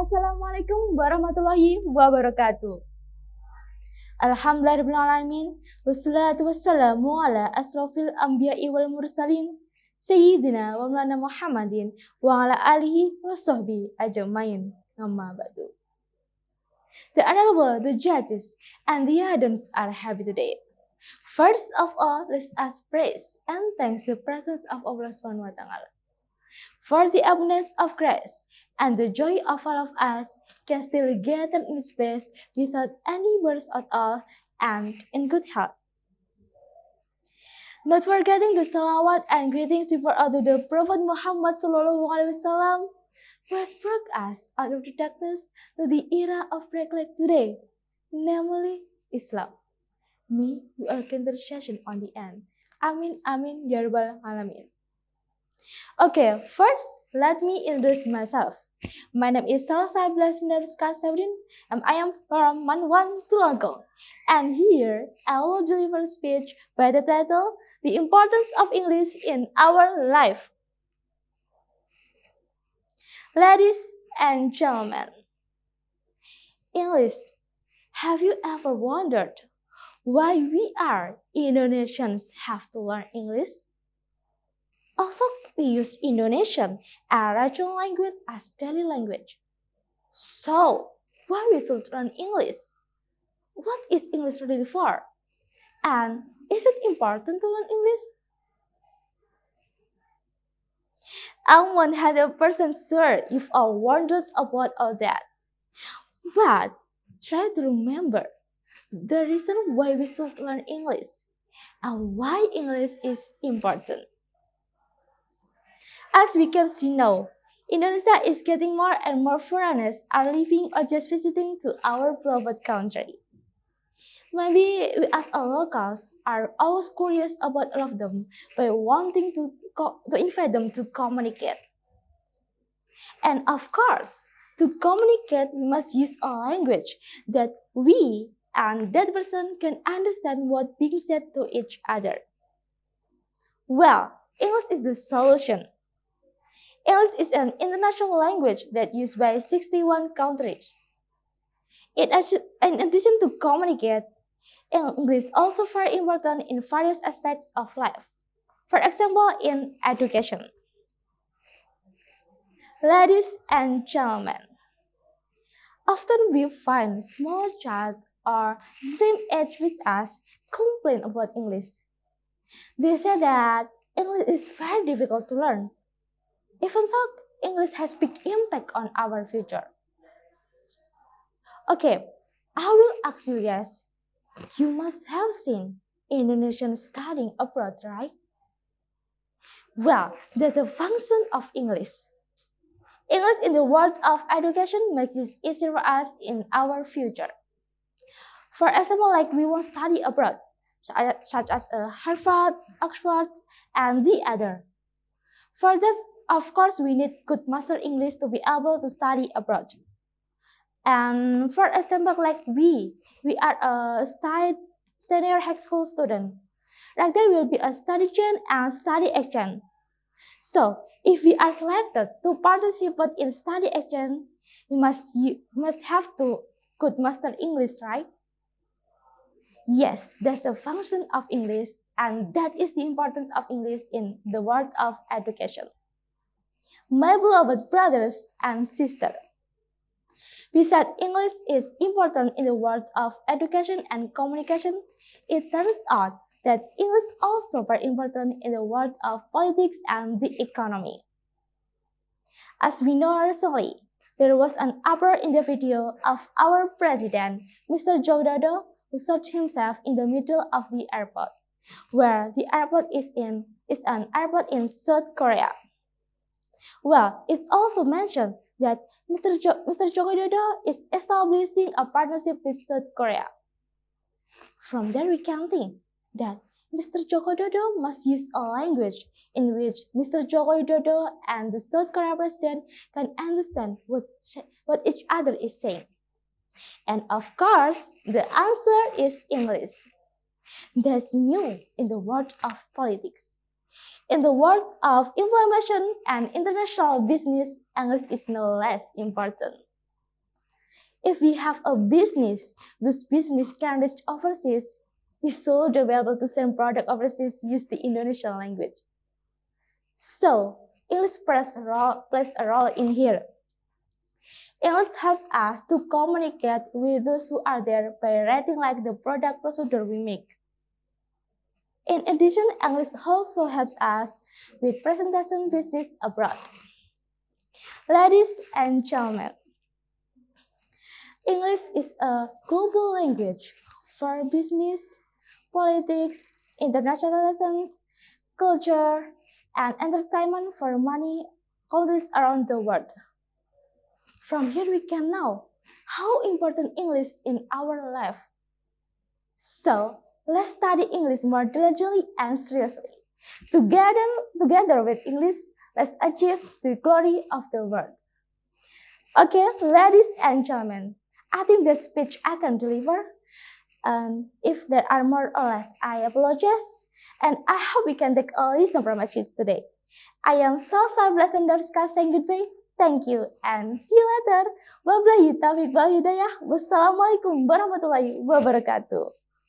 Assalamualaikum warahmatullahi wabarakatuh. Alhamdulillahirrahmanirrahim. Wassalatu wassalamu ala asrafil anbiya'i wal mursalin. Sayyidina wa maulana Muhammadin wa ala alihi wa sahbihi ajmain. Amma ba'du. The honorable, the judges, and the audience are happy today. First of all, let us praise and thanks the presence of Allah Subhanahu wa Ta'ala for the abundance of grace and the joy of all of us can still gather in this place without any worries at all and in good health. Not forgetting the salawat and greetings we pour out to the Prophet Muhammad Sallallahu Alaihi Wasallam, who has brought us out of the darkness to the era of breaklight today, namely Islam. May we all can intercession on the end. Amin, amin, ya rabbal alamin. Okay, first, let me introduce myself. My name is Salsabila and I am from Manwan, Tulagong. And here, I will deliver a speech by the title, The Importance of English in Our Life. Ladies and gentlemen, English, have you ever wondered why we Indonesians have to learn English? Although we use Indonesian, a regional language, as daily language. So, why we should learn English? What is English really for? And is it important to learn English? I'm 100% sure you've all wondered about all that. But try to remember the reason why we should learn English and why English is important. As we can see now, Indonesia is getting more and more foreigners are living or just visiting to our beloved country. Maybe we as locals are always curious about all of them by wanting to invite them to communicate. And of course, to communicate we must use a language that we and that person can understand what being said to each other. Well, English is the solution. English is an international language that used by 61 countries. In addition to communicate, English is also very important in various aspects of life. For example, in education. Ladies and gentlemen, often we find small child or the same age with us complain about English. They say that English is very difficult to learn. Even though English has big impact on our future. Okay, I will ask you guys, you must have seen Indonesians studying abroad, right? Well, that's the function of English. English in the world of education makes it easier for us in our future. For example, like we want to study abroad, such as Harvard, Oxford, and the other. For that, of course, we need good master English to be able to study abroad. And for example, like we are a senior high school student. Like there will be a study chain and study exchange. So, if we are selected to participate in study exchange, we must have to good master English, right? Yes, that's the function of English, and that is the importance of English in the world of education. My beloved brothers and sisters, besides English is important in the world of education and communication, it turns out that English is also very important in the world of politics and the economy. As we know recently, there was an uproar in the video of our president, Mr. Joko Widodo, who shot himself in the middle of the airport, where the airport is an airport in South Korea. Well, it's also mentioned that Mr. Joko Widodo is establishing a partnership with South Korea. From there, we can think that Mr. Joko Widodo must use a language in which Mr. Joko Widodo and the South Korea president can understand what each other is saying. And of course, the answer is English. That's new in the world of politics. In the world of information and international business, English is no less important. If we have a business, this business can reach overseas, we should be able to send product overseas use the Indonesian language. So, English plays a role in here. English helps us to communicate with those who are there by writing like the product procedure we make. In addition, English also helps us with presentation business abroad. Ladies and gentlemen, English is a global language for business, politics, international relations, culture, and entertainment for many countries around the world. From here we can know how important English in our life. So, let's study English more diligently and seriously. Together with English, let's achieve the glory of the world. Okay, ladies and gentlemen, I think the speech I can deliver. And if there are more or less, I apologize. And I hope we can take a lesson from my speech today. I am Salsabila saying goodbye. Thank you and see you later. Wabillahi taufiq wal hidayah. Wassalamualaikum warahmatullahi wabarakatuh.